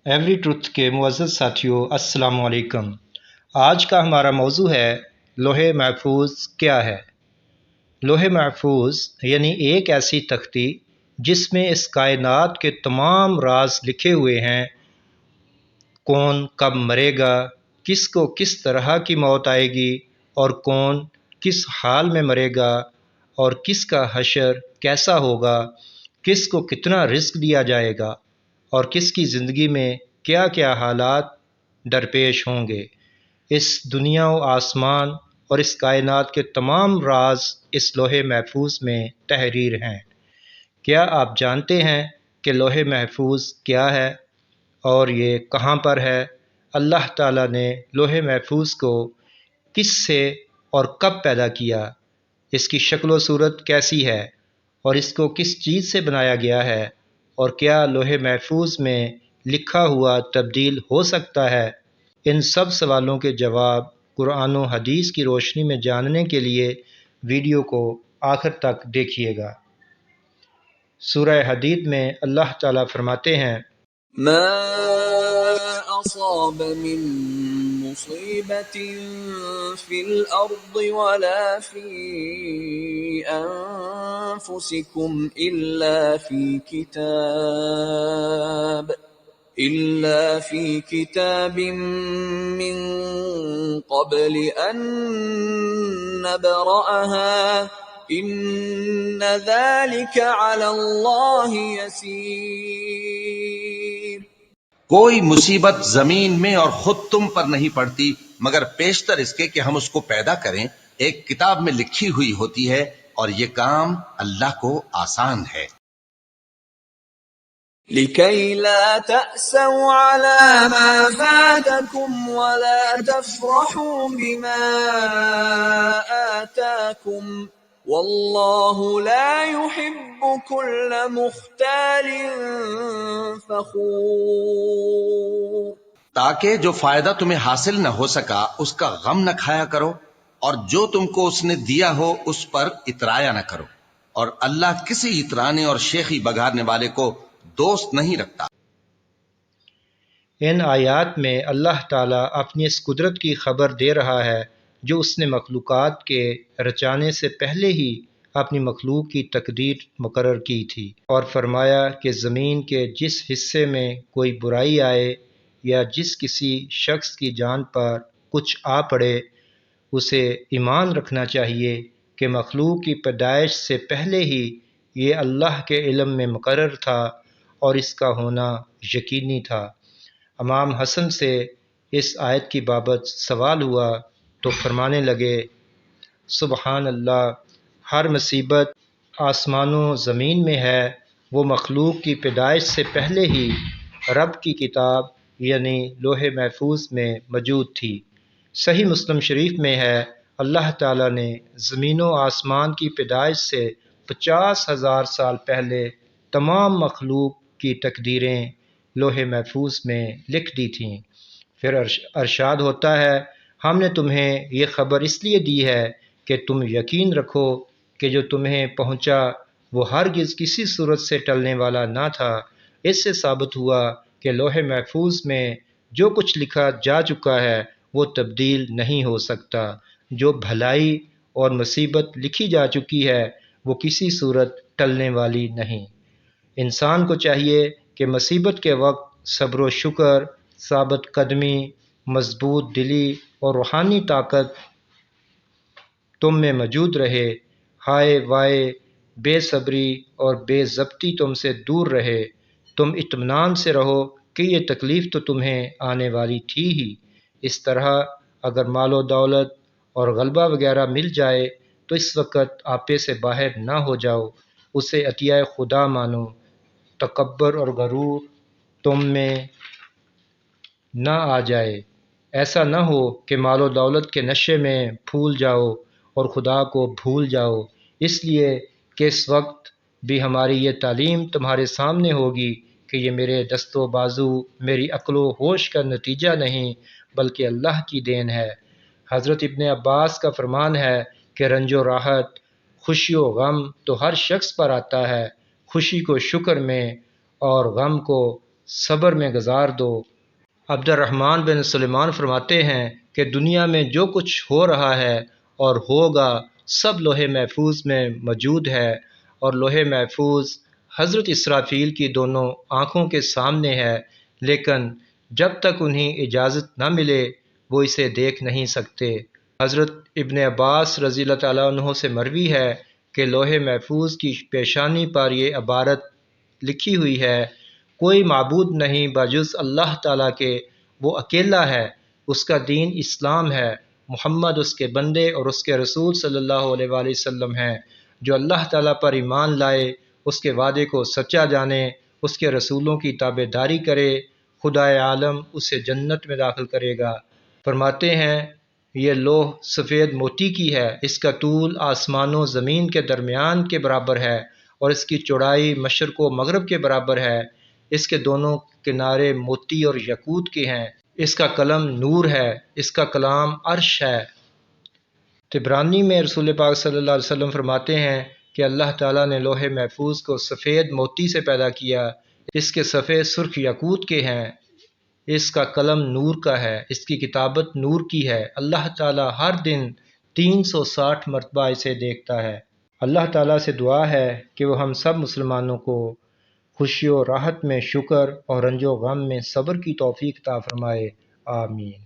Every truth کے معزز ساتھیوں، السلام علیکم۔ آج کا ہمارا موضوع ہے لوح محفوظ کیا ہے۔ لوح محفوظ یعنی ایک ایسی تختی جس میں اس کائنات کے تمام راز لکھے ہوئے ہیں۔ کون کب مرے گا، کس کو کس طرح کی موت آئے گی، اور کون کس حال میں مرے گا، اور کس کا حشر کیسا ہوگا، کس کو کتنا رزق دیا جائے گا، اور کس کی زندگی میں کیا کیا حالات درپیش ہوں گے۔ اس دنیا و آسمان اور اس کائنات کے تمام راز اس لوح محفوظ میں تحریر ہیں۔ کیا آپ جانتے ہیں کہ لوح محفوظ کیا ہے اور یہ کہاں پر ہے؟ اللہ تعالیٰ نے لوح محفوظ کو کس سے اور کب پیدا کیا، اس کی شکل و صورت کیسی ہے، اور اس کو کس چیز سے بنایا گیا ہے، اور کیا لوح محفوظ میں لکھا ہوا تبدیل ہو سکتا ہے؟ ان سب سوالوں کے جواب قرآن و حدیث کی روشنی میں جاننے کے لیے ویڈیو کو آخر تک دیکھیے گا۔ سورہ حدید میں اللہ تعالیٰ فرماتے ہیں، ما أصاب من مصيبة في الأرض ولا في أنفسكم إلا في كتاب من قبل أن نبرأها إن ذلك على الله يسير۔ کوئی مصیبت زمین میں اور خود تم پر نہیں پڑتی مگر پیشتر اس کے کہ ہم اس کو پیدا کریں، ایک کتاب میں لکھی ہوئی ہوتی ہے، اور یہ کام اللہ کو آسان ہے۔ لكي لا تأسوا على ما فاتكم ولا تفرحوا بما آتاكم والله لا يحب كل مختال فخور۔ تاکہ جو فائدہ تمہیں حاصل نہ ہو سکا اس کا غم نہ کھایا کرو، اور جو تم کو اس نے دیا ہو اس پر اترایا نہ کرو، اور اللہ کسی اترانے اور شیخی بگاڑنے والے کو دوست نہیں رکھتا۔ ان آیات میں اللہ تعالیٰ اپنی اس قدرت کی خبر دے رہا ہے جو اس نے مخلوقات کے رچانے سے پہلے ہی اپنی مخلوق کی تقدیر مقرر کی تھی، اور فرمایا کہ زمین کے جس حصے میں کوئی برائی آئے یا جس کسی شخص کی جان پر کچھ آ پڑے، اسے ایمان رکھنا چاہیے کہ مخلوق کی پیدائش سے پہلے ہی یہ اللہ کے علم میں مقرر تھا اور اس کا ہونا یقینی تھا۔ امام حسن سے اس آیت کی بابت سوال ہوا تو فرمانے لگے، سبحان اللہ، ہر مصیبت آسمان و زمین میں ہے، وہ مخلوق کی پیدائش سے پہلے ہی رب کی کتاب یعنی لوح محفوظ میں موجود تھی۔ صحیح مسلم شریف میں ہے، اللہ تعالیٰ نے زمین و آسمان کی پیدائش سے 50,000 سال پہلے تمام مخلوق کی تقدیریں لوح محفوظ میں لکھ دی تھیں۔ پھر ارشاد ہوتا ہے، ہم نے تمہیں یہ خبر اس لیے دی ہے کہ تم یقین رکھو کہ جو تمہیں پہنچا وہ ہرگز کسی صورت سے ٹلنے والا نہ تھا۔ اس سے ثابت ہوا کہ لوح محفوظ میں جو کچھ لکھا جا چکا ہے وہ تبدیل نہیں ہو سکتا۔ جو بھلائی اور مصیبت لکھی جا چکی ہے وہ کسی صورت ٹلنے والی نہیں۔ انسان کو چاہیے کہ مصیبت کے وقت صبر و شکر، ثابت قدمی، مضبوط دلی اور روحانی طاقت تم میں موجود رہے۔ ہائے وائے، بے صبری اور بے ضبطی تم سے دور رہے۔ تم اطمینان سے رہو کہ یہ تکلیف تو تمہیں آنے والی تھی ہی۔ اس طرح اگر مال و دولت اور غلبہ وغیرہ مل جائے تو اس وقت آپے سے باہر نہ ہو جاؤ، اسے عطیہ خدا مانو۔ تکبر اور غرور تم میں نہ آ جائے، ایسا نہ ہو کہ مال و دولت کے نشے میں پھول جاؤ اور خدا کو بھول جاؤ، اس لیے کہ اس وقت بھی ہماری یہ تعلیم تمہارے سامنے ہوگی کہ یہ میرے دست و بازو، میری عقل و ہوش کا نتیجہ نہیں بلکہ اللہ کی دین ہے۔ حضرت ابن عباس کا فرمان ہے کہ رنج و راحت، خوشی و غم تو ہر شخص پر آتا ہے، خوشی کو شکر میں اور غم کو صبر میں گزار دو۔ عبد الرحمن بن سلیمان فرماتے ہیں کہ دنیا میں جو کچھ ہو رہا ہے اور ہوگا سب لوح محفوظ میں موجود ہے، اور لوح محفوظ حضرت اسرافیل کی دونوں آنکھوں کے سامنے ہے، لیکن جب تک انہیں اجازت نہ ملے وہ اسے دیکھ نہیں سکتے۔ حضرت ابن عباس رضی اللہ تعالیٰ عنہ سے مروی ہے کہ لوح محفوظ کی پیشانی پر یہ عبارت لکھی ہوئی ہے: کوئی معبود نہیں بجز اللہ تعالیٰ کے، وہ اکیلا ہے، اس کا دین اسلام ہے، محمد اس کے بندے اور اس کے رسول صلی اللہ علیہ وآلہ وسلم ہیں۔ جو اللہ تعالیٰ پر ایمان لائے، اس کے وعدے کو سچا جانے، اس کے رسولوں کی تابع داری کرے، خدائے عالم اسے جنت میں داخل کرے گا۔ فرماتے ہیں یہ لوح سفید موتی کی ہے، اس کا طول آسمان و زمین کے درمیان کے برابر ہے اور اس کی چوڑائی مشرق و مغرب کے برابر ہے، اس کے دونوں کنارے موتی اور یاقوت کے ہیں، اس کا قلم نور ہے، اس کا کلام عرش ہے۔ طبرانی میں رسول پاک صلی اللہ علیہ وسلم فرماتے ہیں کہ اللہ تعالیٰ نے لوح محفوظ کو سفید موتی سے پیدا کیا، اس کے صفحے سرخ یاقوت کے ہیں، اس کا قلم نور کا ہے، اس کی کتابت نور کی ہے۔ اللہ تعالیٰ ہر دن 360 مرتبہ اسے دیکھتا ہے۔ اللہ تعالیٰ سے دعا ہے کہ وہ ہم سب مسلمانوں کو خوشی و راحت میں شکر اور رنج و غم میں صبر کی توفیق عطا فرمائے۔ آمین۔